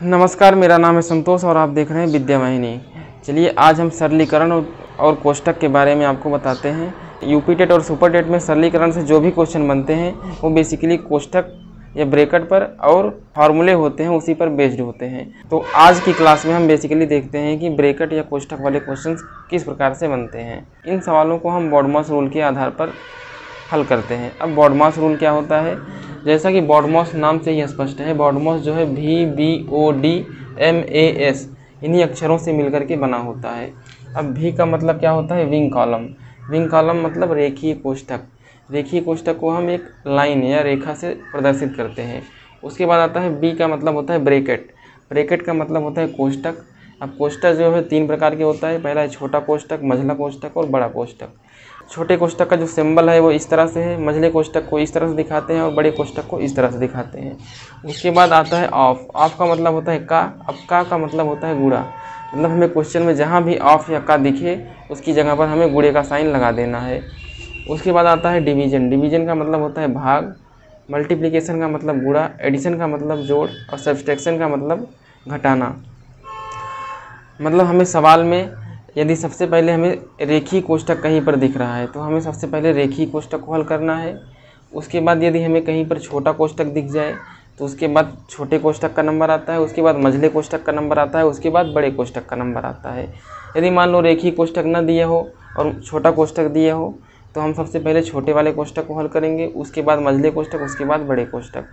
नमस्कार, मेरा नाम है संतोष और आप देख रहे हैं विद्या वाहिनी। चलिए आज हम सरलीकरण और कोष्ठक के बारे में आपको बताते हैं। यूपी टेट और सुपर टेट में सरलीकरण से जो भी क्वेश्चन बनते हैं वो बेसिकली कोष्ठक या ब्रैकेट पर और फार्मूले होते हैं, उसी पर बेस्ड होते हैं। तो आज की क्लास में हम बेसिकली देखते हैं कि ब्रैकेट या कोष्ठक वाले क्वेश्चन किस प्रकार से बनते हैं। इन सवालों को हम BODMAS रूल के आधार पर हल करते हैं। अब BODMAS रूल क्या होता है? जैसा कि BODMAS नाम से ही स्पष्ट है, BODMAS जो है VBODMAS इन्हीं अक्षरों से मिलकर के बना होता है। अब V का मतलब क्या होता है? Wing column. विंग कॉलम मतलब रेखीय कोष्ठक। रेखीय कोष्ठक को हम एक लाइन या रेखा से प्रदर्शित करते हैं। उसके बाद आता है B का मतलब होता है ब्रैकेट। ब्रैकेट का मतलब होता है कोष्ठक। अब कोष्ठक जो है 3 प्रकार के होता है। पहला है छोटा कोष्ठक, मझला कोष्ठक और बड़ा कोष्ठक। छोटे कोष्ठक का जो सिंबल है वो इस तरह से है, मझले कोष्ठक को इस तरह से दिखाते हैं और बड़े कोष्ठक को इस तरह से दिखाते हैं। उसके बाद आता है ऑफ। ऑफ का मतलब होता है का। अब का मतलब होता है गुणा। मतलब हमें क्वेश्चन में जहाँ भी ऑफ या का दिखे उसकी जगह पर हमें गुणे का साइन लगा देना है। उसके बाद आता है डिवीजन। डिवीजन का मतलब होता है भाग। मल्टीप्लिकेशन का मतलब गुणा। एडिशन का मतलब जोड़ और सब्सट्रैक्शन का मतलब घटाना। मतलब हमें सवाल में यदि सबसे पहले हमें रेखीय कोष्ठक कहीं पर दिख रहा है तो हमें सबसे पहले रेखीय कोष्ठक को हल करना है। उसके बाद यदि हमें कहीं पर छोटा कोष्ठक दिख जाए तो उसके बाद छोटे कोष्ठक का नंबर आता है, उसके बाद मझले कोष्ठक का नंबर आता है, उसके बाद बड़े कोष्ठक का नंबर आता है। यदि मान लो रेखीय कोष्ठक न दिया हो और छोटा कोष्ठक दिया हो तो हम सबसे पहले छोटे वाले कोष्ठक को हल करेंगे, उसके बाद मझले कोष्ठक, उसके बाद बड़े कोष्ठक।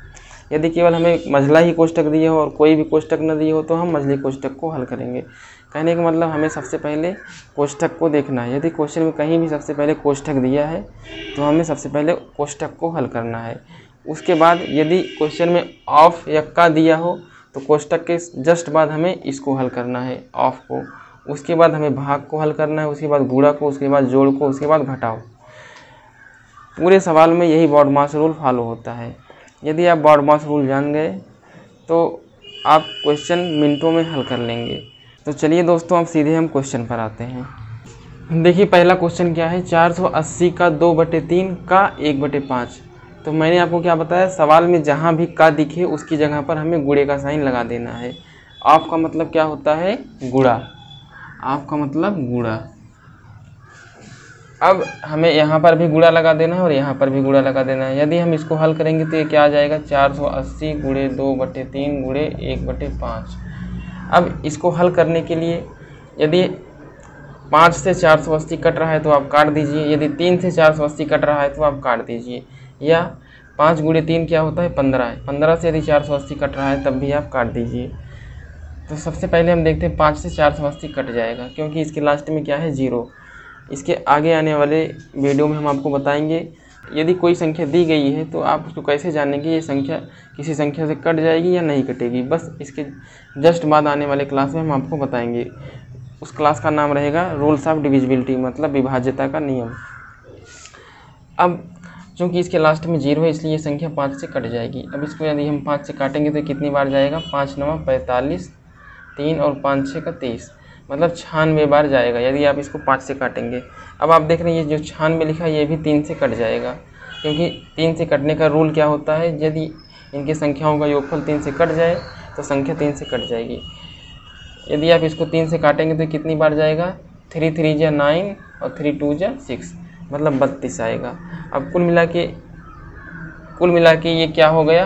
यदि केवल हमें मझला ही कोष्ठक दिया हो और कोई भी कोष्ठक न दिया हो तो हम मझले कोष्ठक को हल करेंगे। कहने का मतलब हमें सबसे पहले कोष्ठक को देखना है। यदि क्वेश्चन में कहीं भी सबसे पहले कोष्ठक दिया है तो हमें सबसे पहले कोष्ठक को हल करना है। उसके बाद यदि क्वेश्चन में ऑफ या का दिया हो तो कोष्ठक के जस्ट बाद हमें इसको हल करना है, ऑफ को। उसके बाद हमें भाग को हल करना है, उसके बाद गुणा को, उसके बाद जोड़ को, उसके बाद घटाओ। पूरे सवाल में यही BODMAS रूल फॉलो होता है। यदि आप BODMAS रूल जान गए तो आप क्वेश्चन मिनटों में हल कर लेंगे। तो चलिए दोस्तों, अब सीधे हम क्वेश्चन पर आते हैं। देखिए पहला क्वेश्चन क्या है? 480 का 2/3 का 1/5। तो मैंने आपको क्या बताया, सवाल में जहाँ भी का दिखे उसकी जगह पर हमें गुणे का साइन लगा देना है। ऑफ का मतलब क्या होता है? गुणा। ऑफ का मतलब गुणा। अब हमें यहाँ पर भी गुणा लगा देना है और यहाँ पर भी गुणा लगा देना है। यदि हम इसको हल करेंगे तो ये क्या आ जाएगा? 480 गुणे 2/3 गुणे 1/5। अब इसको हल करने के लिए यदि 5 से 480 कट रहा है तो आप काट दीजिए, यदि 3 से 480 कट रहा है तो आप काट दीजिए, या 5 गुणे 3 क्या होता है? 15 है। 15 से यदि 480 कट रहा है तब भी आप काट दीजिए। तो सबसे पहले हम देखते हैं 5 से 480 कट जाएगा क्योंकि इसके लास्ट में क्या है? 0। इसके आगे आने वाले वीडियो में हम आपको बताएंगे यदि कोई संख्या दी गई है तो आप उसको कैसे जानेंगे ये संख्या किसी संख्या से कट जाएगी या नहीं कटेगी। बस इसके जस्ट बाद आने वाले क्लास में हम आपको बताएंगे। उस क्लास का नाम रहेगा रूल्स ऑफ डिविजिबिलिटी, मतलब विभाज्यता का नियम। अब चूँकि इसके लास्ट में 0 है इसलिए ये संख्या 5 से कट जाएगी। अब इसको यदि हम 5 से काटेंगे तो कितनी बार जाएगा? 5 9 45, 3 और 5 6 का 30, मतलब 96 बार जाएगा यदि आप इसको 5 से काटेंगे। अब आप देख रहे हैं ये जो 96 लिखा है ये भी 3 से कट जाएगा, क्योंकि 3 से कटने का रूल क्या होता है? यदि इनकी संख्याओं का योगफल 3 से कट जाए तो संख्या 3 से कट जाएगी। यदि आप इसको 3 से काटेंगे तो कितनी बार जाएगा? 3 3 जा 9 और 3 2 जा 6, मतलब 32 आएगा। अब कुल मिला के ये क्या हो गया?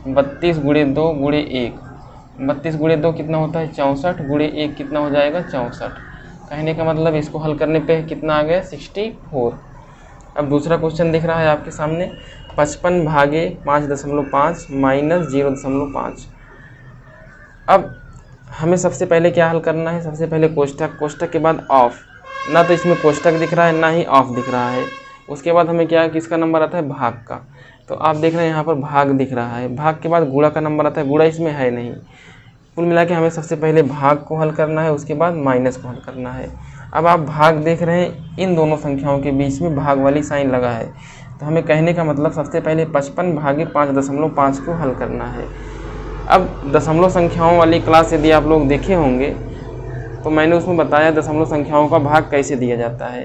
32 गुणे 2 गुणे 1। 32 गुणे 2 कितना होता है? 64 गुणे 1 कितना हो जाएगा? 64। कहने का मतलब इसको हल करने पे कितना आ गया? 64। अब दूसरा क्वेश्चन दिख रहा है आपके सामने, 55 भागे 5.5 माइनस 0.5। अब हमें सबसे पहले क्या हल करना है? सबसे पहले कोष्ठक, कोष्ठक के बाद ऑफ। ना तो इसमें कोष्ठक दिख रहा है ना ही ऑफ दिख रहा है। उसके बाद हमें क्या किसका नंबर आता है? भाग का। तो आप देख रहे हैं यहाँ पर भाग दिख रहा है, भाग के बाद गुणा का नंबर आता है, गुणा इसमें है नहीं। कुल मिला के हमें सबसे पहले भाग को हल करना है, उसके बाद माइनस को हल करना है। अब आप भाग देख रहे हैं, इन दोनों संख्याओं के बीच में भाग वाली साइन लगा है, तो हमें कहने का मतलब सबसे पहले 55 भागे 5.5 को हल करना है। अब दशमलव संख्याओं वाली क्लास यदि आप लोग देखे होंगे तो मैंने उसमें बताया दशमलव संख्याओं का भाग कैसे दिया जाता है।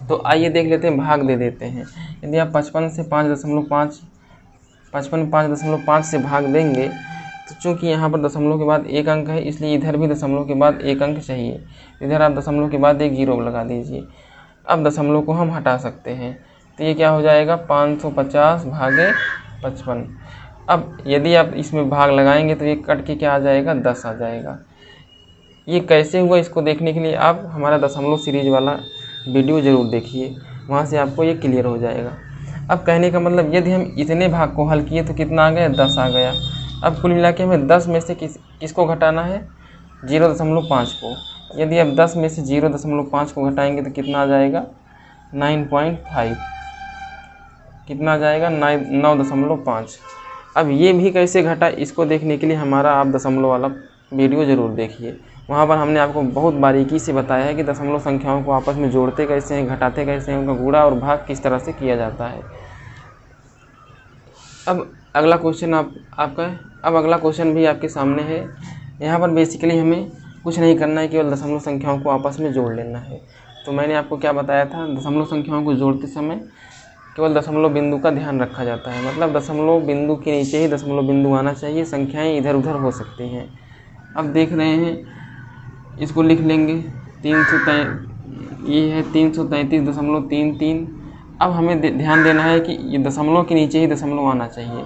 तो आइए देख लेते हैं, भाग दे देते हैं। यदि आप 55 से 5.5 55 5.5 से भाग देंगे तो चूँकि यहाँ पर दशमलव के बाद एक अंक है, इसलिए इधर भी दशमलव के बाद एक अंक चाहिए। इधर आप दशमलव के बाद एक जीरो लगा दीजिए। अब दशमलव को हम हटा सकते हैं, तो ये क्या हो जाएगा 550 भागे 55। अब यदि आप इसमें भाग लगाएंगे तो ये कट के क्या आ जाएगा 10 आ जाएगा। ये कैसे हुआ इसको देखने के लिए आप हमारा दशमलव सीरीज वाला वीडियो ज़रूर देखिए, वहाँ से आपको ये क्लियर हो जाएगा। अब कहने का मतलब यदि हम इतने भाग को हल किए तो कितना आ गया 10 आ गया। अब कुल मिला के हमें 10 में से किसको घटाना है 0.5 को। यदि आप 10 में से 0.5 को घटाएंगे तो कितना आ जाएगा 9.5, कितना आ जाएगा 9.5। अब ये भी कैसे घटा इसको देखने के लिए हमारा आप दशमलव वाला वीडियो ज़रूर देखिए, वहाँ पर हमने आपको बहुत बारीकी से बताया है कि दशमलव संख्याओं को आपस में जोड़ते कैसे हैं, घटाते कैसे हैं, उनका गुणा और भाग किस तरह से किया जाता है। अब अगला क्वेश्चन अब अगला क्वेश्चन भी आपके सामने है। यहाँ पर बेसिकली हमें कुछ नहीं करना है, केवल दशमलव संख्याओं को आपस में जोड़ लेना है। तो मैंने आपको क्या बताया था, दशमलव संख्याओं को जोड़ते समय केवल दशमलव बिंदु का ध्यान रखा जाता है, मतलब दशमलव बिंदु के नीचे ही दशमलव बिंदु आना चाहिए, संख्याएं इधर उधर हो सकती हैं। अब देख रहे हैं, इसको लिख लेंगे ये है 333.33। अब हमें ध्यान देना है कि ये दशमलव के नीचे ही दशमलव आना चाहिए।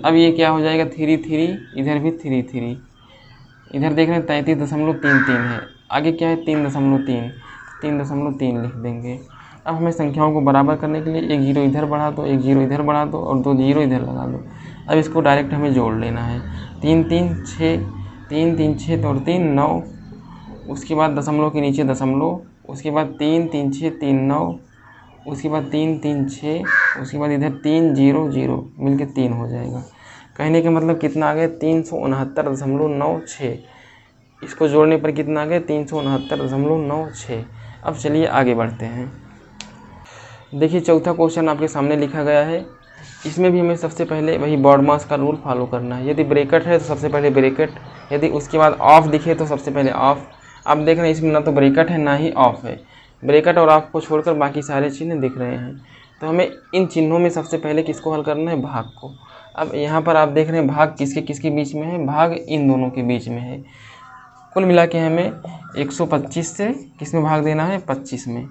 अब ये क्या हो जाएगा 33, इधर भी 33, इधर देख रहे हैं 33.33 है, आगे क्या है 3.3 लिख देंगे। अब हमें संख्याओं को बराबर करने के लिए एक जीरो इधर बढ़ा दो, एक जीरो इधर बढ़ा दो और 2 जीरो इधर लगा दो। अब इसको डायरेक्ट हमें जोड़ लेना है। 3 3 6 3 3 6 और 3 9, उसके बाद दशमलव के नीचे दशमलव, उसके बाद 3 3 6 3 9, उसके बाद 3 3 6, उसके बाद इधर 3 0 0 मिल के 3 हो जाएगा। कहने का मतलब कितना आ गया 369.96। इसको जोड़ने पर कितना आ गया 369.96। अब चलिए आगे बढ़ते हैं। देखिए चौथा क्वेश्चन आपके सामने लिखा गया है। इसमें भी हमें सबसे पहले वही बॉडमास का रूल फॉलो करना है। यदि ब्रैकेट है तो सबसे पहले ब्रैकेट, यदि उसके बाद ऑफ दिखे तो सबसे पहले ऑफ। आप देख रहे हैं इसमें ना तो ब्रैकेट है ना ही ऑफ है, ब्रैकेट और ऑफ को छोड़कर बाकी सारे चिन्ह दिख रहे हैं। तो हमें इन चिन्हों में सबसे पहले किसको हल करना है, भाग को। अब यहाँ पर आप देख रहे हैं भाग किसके किसके बीच में है, भाग इन दोनों के बीच में है। कुल मिला के हमें 125 से किस में भाग देना है 25 में।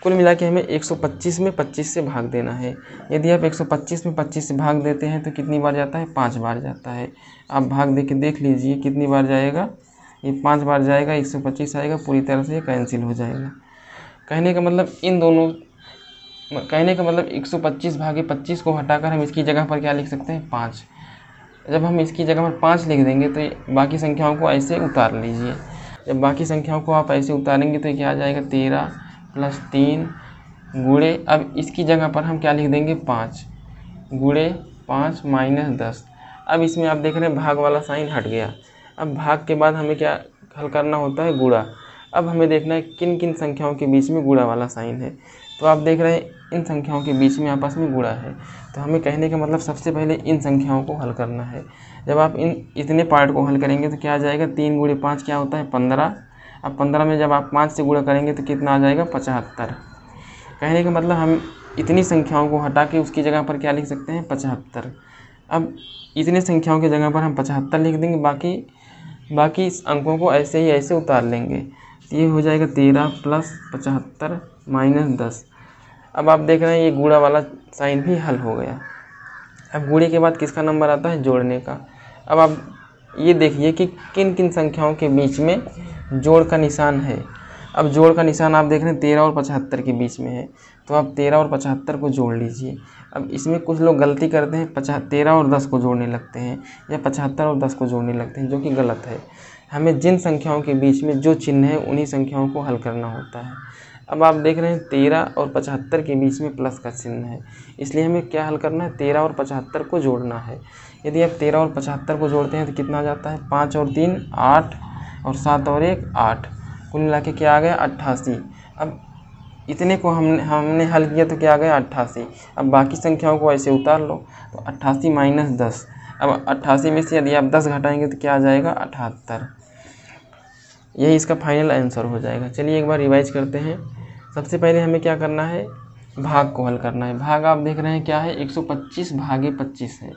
कुल मिला के हमें 125 में 25 से भाग देना है। यदि आप 125 में 25 से भाग देते हैं तो कितनी बार जाता है 5 बार जाता है। आप भाग दे के देख लीजिए कितनी बार जाएगा, ये 5 बार जाएगा, 125 आएगा, पूरी तरह से ये कैंसिल हो जाएगा। कहने का मतलब 125 भागे 25 को हटाकर हम इसकी जगह पर क्या लिख सकते हैं 5। जब हम इसकी जगह पर 5 लिख देंगे तो बाकी संख्याओं को ऐसे उतार लीजिए। जब बाकी संख्याओं को आप ऐसे उतारेंगे तो क्या आ जाएगा 13 + 3 गुणे, अब इसकी जगह पर हम क्या लिख देंगे 5 गुणे 5 - 10। अब इसमें आप देख रहे हैं भाग वाला साइन हट गया। अब भाग के बाद हमें क्या हल करना होता है गुणा। अब हमें देखना है किन किन संख्याओं के बीच में गुणा वाला साइन है। तो आप देख रहे हैं इन संख्याओं के बीच में आपस में गुणा है, तो हमें कहने का मतलब सबसे पहले इन संख्याओं को हल करना है। जब आप इतने पार्ट को हल करेंगे तो क्या आ जाएगा 3 गुणे 5 क्या होता है 15। अब 15 में जब आप 5 से गुणा करेंगे तो कितना आ जाएगा 75। कहने का मतलब हम इतनी संख्याओं को हटा के उसकी जगह पर क्या लिख सकते हैं 75। अब इतने संख्याओं की जगह पर हम 75 लिख देंगे, बाकी अंकों को ऐसे ही ऐसे उतार लेंगे। तो ये हो जाएगा 13 + 75 - 10। अब आप देख रहे हैं ये गुणा वाला साइन भी हल हो गया। अब गुणे के बाद किसका नंबर आता है जोड़ने का। अब आप ये देखिए कि किन किन संख्याओं के बीच में जोड़ का निशान है। अब जोड़ का निशान आप देख रहे हैं 13 और 75 के बीच में है, तो आप 13 और 75 को जोड़ लीजिए। अब इसमें कुछ लोग गलती करते हैं 13 और 10 को जोड़ने लगते हैं या 75 और 10 को जोड़ने लगते हैं, जो कि गलत है। हमें जिन संख्याओं के बीच में जो चिन्ह है उन्हीं संख्याओं को हल करना होता है। अब आप देख रहे हैं 13 और 75 के बीच में प्लस का चिन्ह है, इसलिए हमें क्या हल करना है 13 और 75 को जोड़ना है। यदि आप 13 और 75 को जोड़ते हैं तो कितना आ जाता है 5 और 3 8 और 7 और 1 8, कुल मिला के क्या आ गया 88। अब इतने को हमने हल किया तो क्या आ गया 88। अब बाकी संख्याओं को ऐसे उतार लो तो 88 - 10। अब 88 में से यदि आप 10 घटाएंगे तो क्या आ जाएगा 78। यही इसका फाइनल आंसर हो जाएगा। चलिए एक बार रिवाइज करते हैं। सबसे पहले हमें क्या करना है भाग को हल करना है। भाग आप देख रहे हैं क्या है 125 भागे 25 है।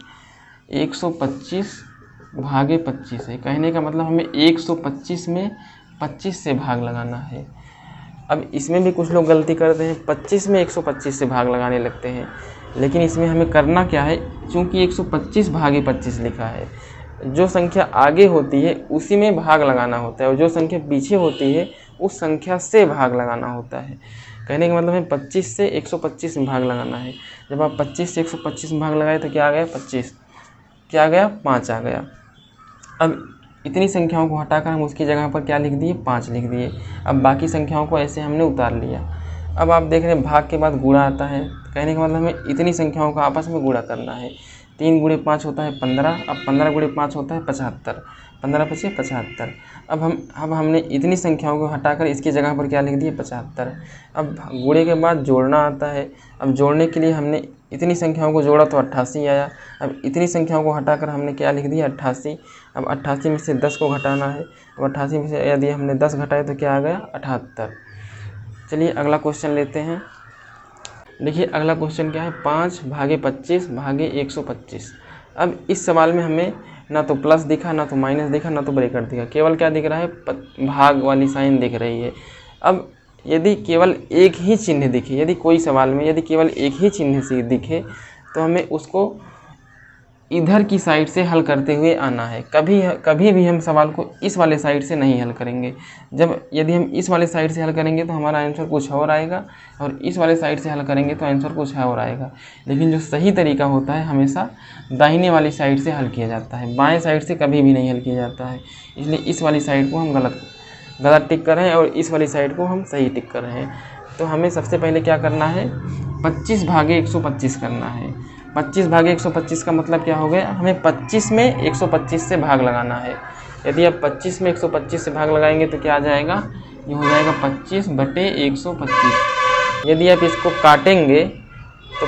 125 भागे 25 है। कहने का मतलब हमें 125 में 25 से भाग लगाना है। अब इसमें भी कुछ लोग गलती करते हैं, 25 में 125 से भाग लगाने लगते हैं, लेकिन इसमें हमें करना क्या है, चूँकि 125 भागे 25 लिखा है, जो संख्या आगे होती है उसी में भाग लगाना होता है और जो संख्या पीछे होती है उस संख्या से भाग लगाना होता है। कहने का मतलब है 25 से 125 में भाग लगाना है। जब आप 25 से 125 में भाग लगाए तो क्या आ गया, 25, क्या आ गया, 5 आ गया। अब इतनी संख्याओं को हटाकर हम उसकी जगह पर क्या लिख दिए, 5 लिख दिए। अब बाकी संख्याओं को ऐसे हमने उतार लिया। अब आप देख रहे हैं भाग के बाद गुणा आता है। कहने का मतलब हमें इतनी संख्याओं का आपस में गुणा करना है। 3 गुणे 5 होता है 15, अब 15 गुणे 5 होता है 75, 15 पचे 75। अब हमने इतनी संख्याओं को हटाकर इसकी जगह पर क्या लिख दिए, 75। अब गुणे के बाद जोड़ना आता है। अब जोड़ने के लिए हमने इतनी संख्याओं को जोड़ा तो 88 आया। अब इतनी संख्याओं को हटाकर हमने क्या लिख दिया, 88। अब 88 में से 10 को घटाना है। अब 88 में से यदि हमने 10 घटाए तो क्या आ गया, 78। चलिए अगला क्वेश्चन लेते हैं। देखिए अगला क्वेश्चन क्या है, 5 भागे 25 भागे 125। अब इस सवाल में हमें ना तो प्लस दिखा, ना तो माइनस दिखा, ना तो ब्रैकेट दिखा, केवल क्या दिख रहा है, भाग वाली साइन दिख रही है। अब यदि केवल एक ही चिन्ह दिखे, यदि कोई सवाल में यदि केवल एक ही चिन्ह से दिखे तो हमें उसको इधर की साइड से हल करते हुए आना है। कभी भी हम सवाल को इस वाले साइड से नहीं हल करेंगे। यदि हम इस वाले साइड से हल करेंगे तो हमारा आंसर कुछ और आएगा, और इस वाले साइड से हल करेंगे तो आंसर कुछ और आएगा। लेकिन जो सही तरीका होता है हमेशा दाहिने वाली साइड से हल किया जाता है, बाएँ साइड से कभी भी नहीं हल किया जाता है। इसलिए इस वाली साइड को हम गलत टिक कर रहे हैं और इस वाली साइड को हम सही टिक कर रहे हैं। तो हमें सबसे पहले क्या करना है, 25 भागे 125 करना है। 25 भागे 125 का मतलब क्या हो गया, हमें 25 में 125 से भाग लगाना है। यदि आप 25 में 125 से भाग लगाएंगे तो क्या आ जाएगा, ये हो जाएगा 25 बटे 125। यदि आप इसको काटेंगे तो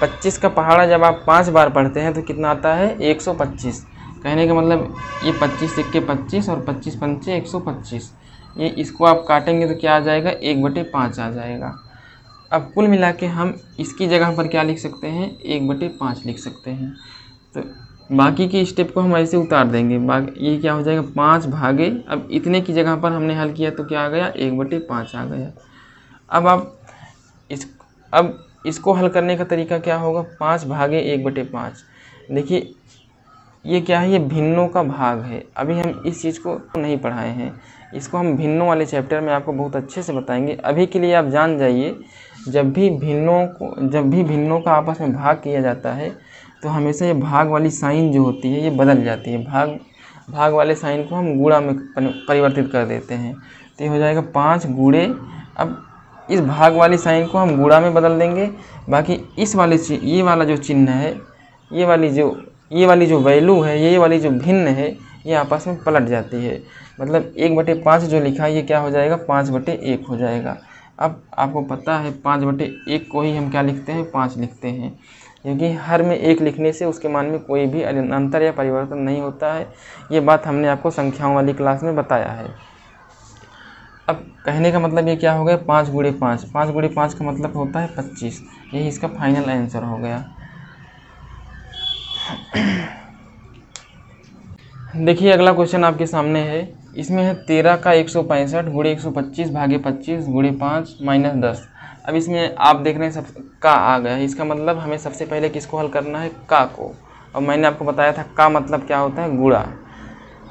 25 का पहाड़ा जब आप 5 बार पढ़ते हैं तो कितना आता है, 125। कहने का मतलब ये 25 सिक्के 25 और 25 पंचे 125, ये इसको आप काटेंगे तो क्या आ जाएगा, 1/5 आ जाएगा। अब कुल मिला के हम इसकी जगह पर क्या लिख सकते हैं, 1/5 लिख सकते हैं। तो बाकी की स्टेप को हम ऐसे उतार देंगे। ये क्या हो जाएगा, 5 भागे, अब इतने की जगह पर हमने हल किया तो क्या आ गया, 1/5 आ गया। अब इसको हल करने का तरीका क्या होगा, 5 भागे 1/5। देखिए ये क्या है, ये भिन्नों का भाग है। अभी हम इस चीज़ को नहीं पढ़ाए हैं, इसको हम भिन्नों वाले चैप्टर में आपको बहुत अच्छे से बताएंगे। अभी के लिए आप जान जाइए, जब भी भिन्नों का आपस में भाग किया जाता है तो हमेशा ये भाग वाली साइन जो होती है ये बदल जाती है। भाग वाले साइन को हम गुणा में परिवर्तित कर देते हैं। तो ये हो जाएगा 5 गुणे, अब इस भाग वाली साइन को हम गुणा में बदल देंगे। बाकी इस वाले ये वाला जो चिन्ह है, ये वाली जो वैल्यू है, ये वाली जो भिन्न है, ये आपस में पलट जाती है। मतलब 1/5 जो लिखा है ये क्या हो जाएगा, 5/1 हो जाएगा। अब आपको पता है 5/1 को ही हम क्या लिखते हैं, 5 लिखते हैं, क्योंकि हर में 1 लिखने से उसके मान में कोई भी अंतर या परिवर्तन नहीं होता है। ये बात हमने आपको संख्याओं वाली क्लास में बताया है। अब कहने का मतलब ये क्या हो गया, 5 गुणे 5, 5 गुणे 5 का मतलब होता है 25। यही इसका फाइनल आंसर हो गया। देखिए अगला क्वेश्चन आपके सामने है, इसमें है 13 का 165 गुणे 125 भागे 25 गुणे 5 माइनस 10। अब इसमें आप देख रहे हैं सब का आ गया है। इसका मतलब हमें सबसे पहले किसको हल करना है, का को। और मैंने आपको बताया था का मतलब क्या होता है, गुणा।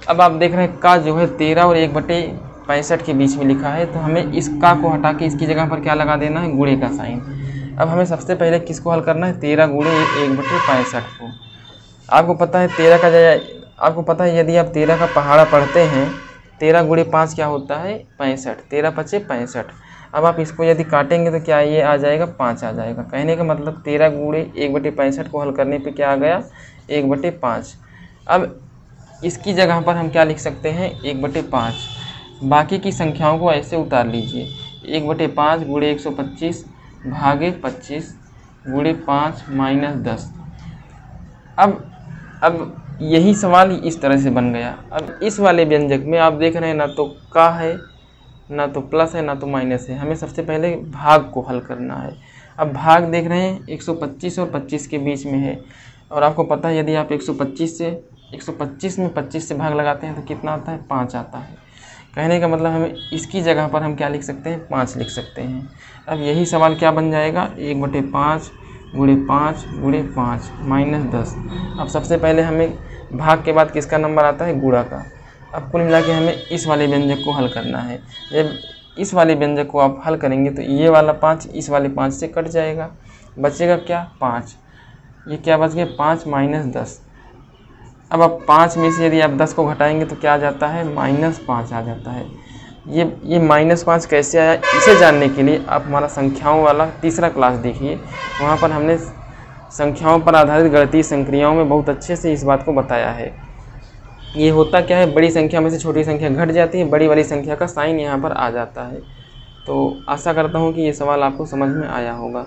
अब आप देख रहे हैं का जो है 13 और 1/65 के बीच में लिखा है, तो हमें इस का को हटा के इसकी जगह पर क्या लगा देना है, गुणे का साइन। अब हमें सबसे पहले किसको हल करना है, 13 गुणे 1/65 को। आपको पता है यदि आप 13 का पहाड़ा पढ़ते हैं, 13 गुणे 5 क्या होता है, 65, 13 पचे 65। अब आप इसको यदि काटेंगे तो क्या ये आ जाएगा, 5 आ जाएगा। कहने का मतलब 13 गुणे 1/65 को हल करने पे क्या आ गया, 1/5। अब इसकी जगह पर हम क्या लिख सकते हैं, 1/5। बाकी की संख्याओं को ऐसे उतार लीजिए, 1/5 गुणे 125 भागे 25 गुणे 5 माइनस 10। अब यही सवाल इस तरह से बन गया। अब इस वाले व्यंजक में आप देख रहे हैं ना तो का है, ना तो प्लस है, ना तो माइनस है। हमें सबसे पहले भाग को हल करना है। अब भाग देख रहे हैं 125 और 25 के बीच में है। और आपको पता है यदि आप 125 में 25 से भाग लगाते हैं तो कितना आता है, 5 आता है। कहने का मतलब हमें इसकी जगह पर हम क्या लिख सकते हैं, 5 लिख सकते हैं। अब यही सवाल क्या बन जाएगा, 1/5 गुणे 5 गुणे 5 माइनस 10। अब सबसे पहले हमें भाग के बाद किसका नंबर आता है, गुणा का। अब कुल मिला के हमें इस वाले व्यंजक को हल करना है। जब इस वाले व्यंजक को आप हल करेंगे तो ये वाला 5 इस वाले 5 से कट जाएगा, बचेगा क्या, 5। ये क्या बच गया, 5 माइनस 10। अब आप 5 में से यदि आप 10 को घटाएंगे तो क्या आ जाता है, -5 आ जाता है। ये -5 कैसे आया, इसे जानने के लिए आप हमारा संख्याओं वाला तीसरा क्लास देखिए। वहाँ पर हमने संख्याओं पर आधारित गणितीय संक्रियाओं में बहुत अच्छे से इस बात को बताया है। ये होता क्या है, बड़ी संख्या में से छोटी संख्या घट जाती है, बड़ी वाली संख्या का साइन यहाँ पर आ जाता है। तो आशा करता हूँ कि ये सवाल आपको समझ में आया होगा।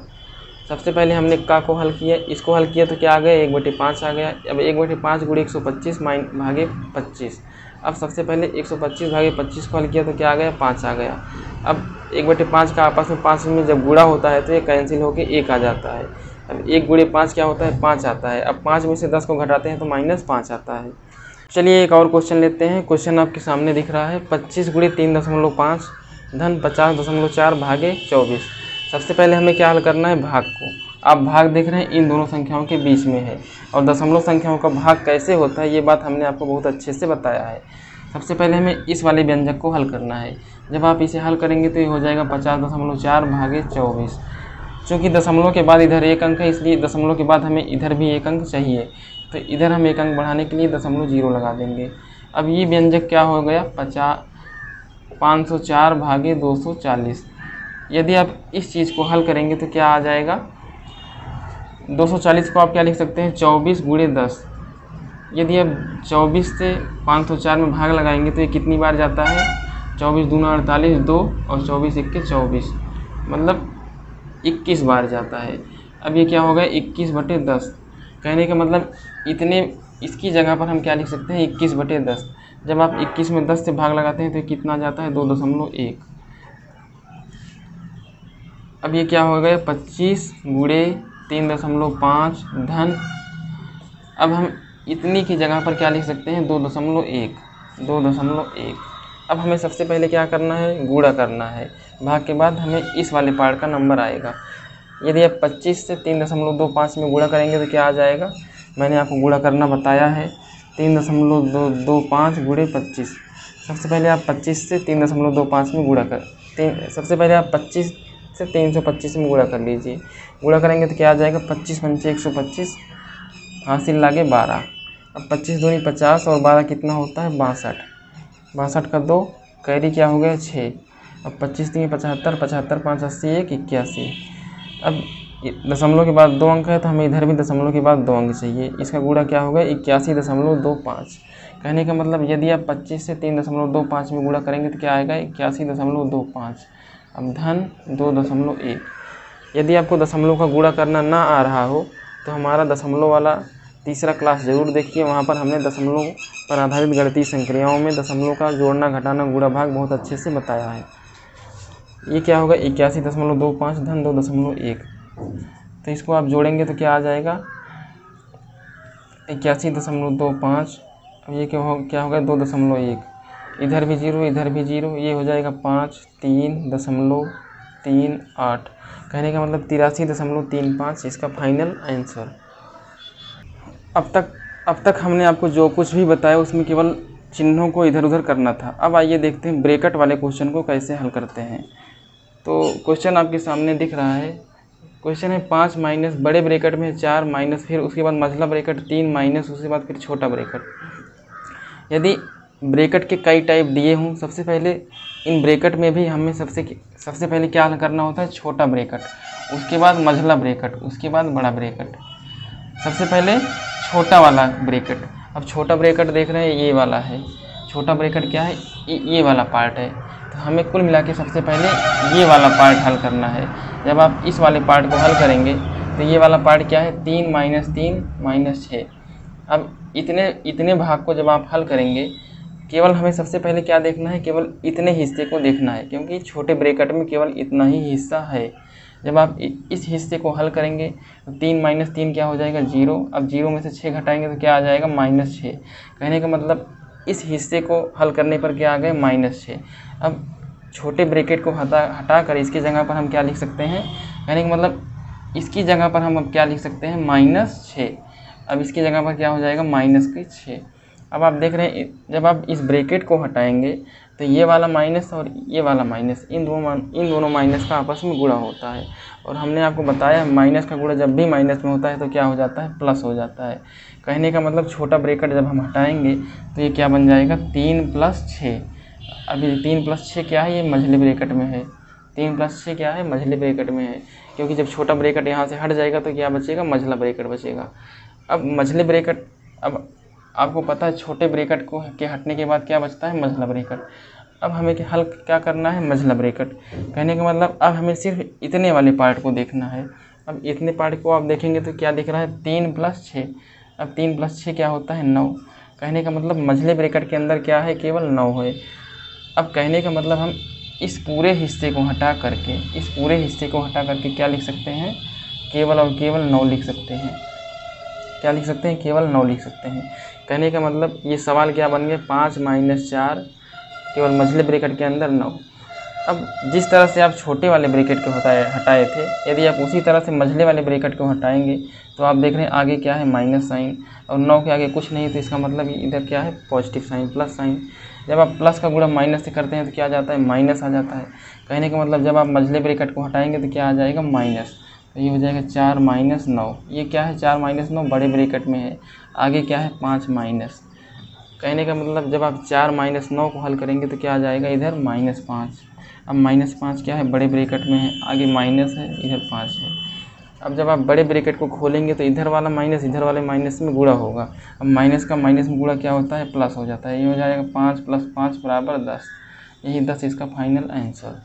सबसे पहले हमने का को हल किया, इसको हल किया तो क्या आ गया, 1/5 आ गया। अब 1/5 गुणे 125 भागे 25। अब सबसे पहले 125 भागे 25 को हल किया तो क्या आ गया, 5 आ गया। अब 1/5 का आपस में 5 में जब गुणा होता है तो ये कैंसिल होकर 1 आ जाता है। अब 1 गुणे 5 क्या होता है, 5 आता है। अब 5 में से 10 को घटाते हैं तो -5 आता है। चलिए एक और क्वेश्चन लेते हैं। क्वेश्चन आपके सामने दिख रहा है, 25 गुणे 3.5 धन 50.4 भागे 24। सबसे पहले हमें क्या हल करना है, भाग को। आप भाग देख रहे हैं इन दोनों संख्याओं के बीच में है, और दशमलव संख्याओं का भाग कैसे होता है ये बात हमने आपको बहुत अच्छे से बताया है। सबसे पहले हमें इस वाले व्यंजक को हल करना है। जब आप इसे हल करेंगे तो ये हो जाएगा 50.4 भागे 24। चूँकि दशमलव के बाद इधर 1 अंक है, इसलिए दशमलव के बाद हमें इधर भी 1 अंक चाहिए, तो इधर हम 1 अंक बढ़ाने के लिए .0 लगा देंगे। अब ये व्यंजक क्या हो गया, 504 भागे 240। यदि आप इस चीज़ को हल करेंगे तो क्या आ जाएगा, 240 को आप क्या लिख सकते हैं, 24 गुणे 10। यदि आप 24 से 504 में भाग लगाएंगे तो ये कितनी बार जाता है, 24 दूना 48, 2 और 24 1 के 24, मतलब 21 बार जाता है। अब ये क्या हो गया, 21/10। कहने का मतलब इतने, इसकी जगह पर हम क्या लिख सकते हैं, 21/10। जब आप 21 में 10 से भाग लगाते हैं तो कितना जाता है, 2.1। अब ये क्या हो गया, 25 गुणे 3.5 धन, अब हम इतनी की जगह पर क्या लिख सकते हैं, 2.1। अब हमें सबसे पहले क्या करना है, गुणा करना है। भाग के बाद हमें इस वाले पार्ट का नंबर आएगा। यदि आप 25 से 3.25 में गुणा करेंगे तो क्या आ जाएगा, मैंने आपको गुणा करना बताया है, 3.25 गुणे 25। सबसे पहले आप 25 से 3.25 में गुणा सबसे पहले आप 25 से 325 में गुणा कर लीजिए। गुणा करेंगे तो क्या आ जाएगा, 25 पंचे 125, हासिल लागे 12। अब 25 दूनी 50 और 12 कितना होता है, 62। 62 का 2 कैरी क्या हो गया, 6। अब 25 3 75, 75 5 80 1 81। अब दशमलव के बाद 2 अंक है तो हमें इधर भी दशमलव के बाद 2 अंक चाहिए। इसका गुणा क्या होगा, 81.25। कहने का मतलब यदि आप 25 से 3.25 में गुणा करेंगे तो क्या आएगा, 81.25। अब धन 2.1। यदि आपको दशमलव का गुणा करना ना आ रहा हो तो हमारा दशमलव वाला तीसरा क्लास ज़रूर देखिए। वहाँ पर हमने दशमलव पर आधारित गणितीय संक्रियाओं में दशमलव का जोड़ना घटाना गुणा भाग बहुत अच्छे से बताया है। ये क्या होगा, 81.25 धन 2.1। तो इसको आप जोड़ेंगे तो क्या आ जाएगा, 81.25। अब ये क्या होगा, 2.1। इधर भी 0 इधर भी 0, ये हो जाएगा 5 3.38। कहने का मतलब 83.35 इसका फाइनल आंसर। अब तक हमने आपको जो कुछ भी बताया उसमें केवल चिन्हों को इधर उधर करना था। अब आइए देखते हैं ब्रैकेट वाले क्वेश्चन को कैसे हल करते हैं। तो क्वेश्चन आपके सामने दिख रहा है। क्वेश्चन है 5 माइनस बड़े ब्रैकेट में 4 माइनस फिर उसके बाद मझला ब्रैकेट 3 माइनस उसके बाद फिर छोटा ब्रैकेट। यदि ब्रैकेट के कई टाइप दिए हों, सबसे पहले इन ब्रैकेट में भी हमें सबसे पहले क्या हल करना होता है, छोटा ब्रैकेट, उसके बाद मझला ब्रैकेट, उसके बाद बड़ा ब्रैकेट। सबसे पहले छोटा वाला ब्रैकेट। अब छोटा ब्रैकेट देख रहे हैं, ये वाला है छोटा ब्रैकेट। क्या है, ये वाला पार्ट है। तो हमें कुल मिला के सबसे पहले ये वाला पार्ट हल करना है। जब आप इस वाले पार्ट को हल करेंगे तो ये वाला पार्ट क्या है, 3 माइनस 3 माइनस 6। अब इतने भाग को जब आप हल करेंगे, केवल हमें सबसे पहले क्या देखना है, केवल इतने हिस्से को देखना है, क्योंकि छोटे ब्रैकेट में केवल इतना ही हिस्सा है। जब आप इस हिस्से को हल करेंगे तो 3 माइनस 3 क्या हो जाएगा 0। अब 0 में से 6 घटाएंगे तो क्या आ जाएगा -6। कहने का मतलब इस हिस्से को हल करने पर क्या आ गए -6। अब छोटे ब्रैकेट को हटा कर इसकी जगह पर हम क्या लिख सकते हैं, कहने का मतलब इसकी जगह पर हम अब क्या लिख सकते हैं -6। अब इसकी जगह पर क्या हो जाएगा -6। अब आप देख रहे हैं जब आप इस ब्रैकेट को हटाएंगे तो ये वाला माइनस और ये वाला माइनस, इन दोनों माइनस का आपस में गुणा होता है। और हमने आपको बताया माइनस का गुणा जब भी माइनस में होता है तो क्या हो जाता है, प्लस हो जाता है। कहने का मतलब छोटा ब्रैकेट जब हम हटाएंगे तो ये क्या बन जाएगा 3 + 6। अभी 3 + 6 क्या है, ये मझले ब्रैकेट में है। 3 + 6 क्या है, मझले ब्रैकेट में है, क्योंकि जब छोटा ब्रैकेट यहाँ से हट जाएगा तो क्या बचेगा, मझला ब्रैकेट बचेगा। अब मझले ब्रैकेट, अब आपको पता है छोटे ब्रैकेट को के हटने के बाद क्या बचता है, मझला ब्रैकेट। अब हमें हल क्या करना है, मझला ब्रैकेट। कहने का मतलब अब हमें सिर्फ इतने वाले पार्ट को देखना है। अब इतने पार्ट को आप देखेंगे तो क्या दिख रहा है, 3 + 6। अब 3 + 6 क्या होता है, 9। कहने का मतलब मझले ब्रैकेट के अंदर क्या है, केवल 9 है। अब कहने का मतलब हम इस पूरे हिस्से को हटा करके क्या लिख सकते हैं, केवल और केवल 9 लिख सकते हैं। क्या लिख सकते हैं, केवल 9 लिख सकते हैं। कहने का मतलब ये सवाल क्या बन गया, 5 - 4 केवल मझले ब्रैकेट के अंदर 9। अब जिस तरह से आप छोटे वाले ब्रैकेट को हटाए थे, यदि आप उसी तरह से मझले वाले ब्रैकेट को हटाएंगे तो आप देख रहे हैं आगे क्या है, माइनस साइन, और 9 के आगे कुछ नहीं, तो इसका मतलब इधर क्या है, पॉजिटिव साइन, प्लस साइन। जब आप प्लस का गुणा माइनस से करते हैं तो क्या आ जाता है, माइनस आ जाता है। कहने का मतलब जब आप मझले ब्रैकेट को हटाएंगे तो क्या आ जाएगा, माइनस। तो ये हो जाएगा 4 - 9। ये क्या है, 4 - 9 बड़े ब्रैकेट में है। आगे क्या है, 5 माइनस। कहने का मतलब जब आप 4 - 9 को हल करेंगे तो क्या आ जाएगा, इधर -5। अब -5 क्या है, बड़े ब्रैकेट में है, आगे माइनस है, इधर 5 है। अब जब आप बड़े ब्रैकेट को खोलेंगे तो इधर वाला माइनस इधर वाले माइनस में गुणा होगा। अब माइनस का माइनस में गुणा क्या होता है, प्लस हो जाता है। ये हो जाएगा 5 + 5 = 10। यही 10 इसका फाइनल आंसर।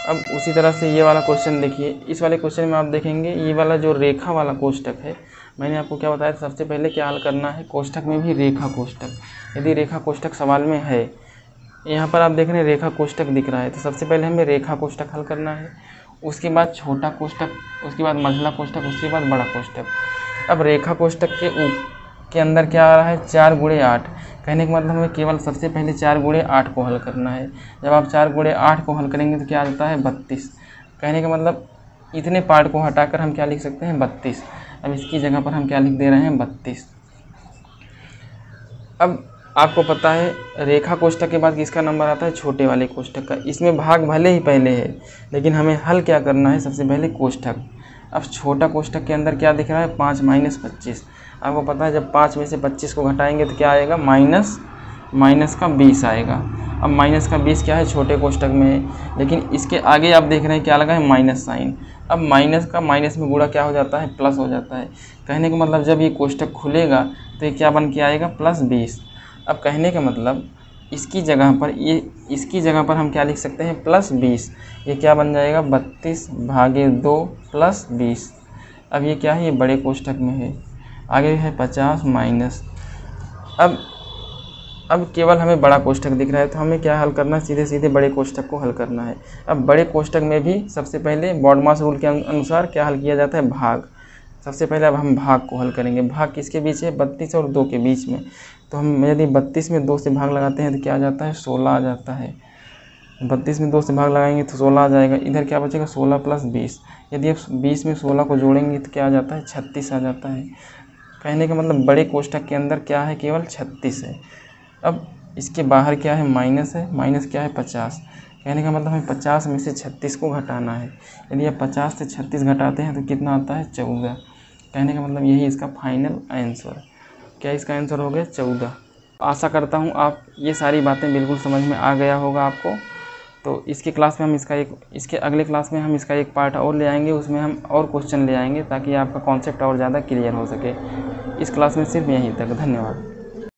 अब उसी तरह से ये वाला क्वेश्चन देखिए। इस वाले क्वेश्चन में आप देखेंगे ये वाला जो रेखा वाला कोष्ठक है, मैंने आपको क्या बताया, सबसे पहले क्या हल करना है, कोष्ठक में भी रेखा कोष्ठक। यदि रेखा कोष्ठक सवाल में है, यहाँ पर आप देख रहे हैं रेखा कोष्ठक दिख रहा है, तो सबसे पहले हमें रेखा कोष्ठक हल करना है। उसके बाद छोटा कोष्ठक, उसके बाद मझला कोष्ठक, उसके बाद बड़ा कोष्ठक। अब रेखा कोष्ठक के अंदर क्या आ रहा है, 4 × 8। कहने का मतलब हमें केवल सबसे पहले 4 × 8 को हल करना है। जब आप 4 × 8 को हल करेंगे तो क्या आता है, 32। कहने का मतलब इतने पार्ट को हटाकर हम क्या लिख सकते हैं, 32। अब इसकी जगह पर हम क्या लिख दे रहे हैं, 32। अब आपको पता है रेखा कोष्ठक के बाद किसका नंबर आता है, छोटे वाले कोष्ठक का। इसमें भाग भले ही पहले है, लेकिन हमें हल क्या करना है, सबसे पहले कोष्ठक। अब छोटा कोष्ठक के अंदर क्या दिख रहा है, 5 - 25। आपको पता है जब 5 में से 25 को घटाएंगे तो क्या आएगा, माइनस का 20 आएगा। अब माइनस का 20 क्या है, छोटे कोष्ठक में है, लेकिन इसके आगे आप देख रहे हैं क्या लगा है, माइनस साइन। अब माइनस का माइनस में गुणा क्या हो जाता है, प्लस हो जाता है। कहने का मतलब जब ये कोष्ठक खुलेगा तो ये क्या बन के आएगा, +20। अब कहने का मतलब इसकी जगह पर हम क्या लिख सकते हैं, +20। ये क्या बन जाएगा, 32/2 + 20। अब ये क्या है, ये बड़े कोष्ठक में है। आगे है 50 माइनस। अब केवल हमें बड़ा कोष्ठक दिख रहा है, तो हमें क्या हल करना है, सीधे सीधे बड़े कोष्ठक को हल करना है। अब बड़े कोष्ठक में भी सबसे पहले बॉडमास रूल के अनुसार क्या हल किया जाता है, भाग। सबसे पहले अब हम भाग को हल करेंगे। भाग किसके बीच है, 32 और 2 के बीच में। तो हम यदि 32 में 2 से भाग लगाते हैं तो क्या आ जाता है, 16 आ जाता है। 32 में 2 से भाग लगाएंगे तो 16 आ जाएगा। इधर क्या बचेगा, 16 + 20। यदि आप 20 में 16 को जोड़ेंगे तो क्या आ जाता है, 36 आ जाता है। कहने का मतलब बड़े कोष्ठक के अंदर क्या है, केवल 36 है। अब इसके बाहर क्या है, माइनस है, माइनस क्या है, 50। कहने का मतलब हमें 50 में से 36 को घटाना है। यदि आप 50 से 36 घटाते हैं तो कितना आता है, 14। कहने का मतलब यही इसका फाइनल आंसर। क्या इसका आंसर हो गया, 14। आशा करता हूँ आप ये सारी बातें बिल्कुल समझ में आ गया होगा आपको। तो इसके क्लास में हम इसके अगले क्लास में हम इसका एक पार्ट और ले आएंगे, उसमें हम और क्वेश्चन ले आएंगे ताकि आपका कॉन्सेप्ट और ज़्यादा क्लियर हो सके। इस क्लास में सिर्फ यहीं तक। धन्यवाद।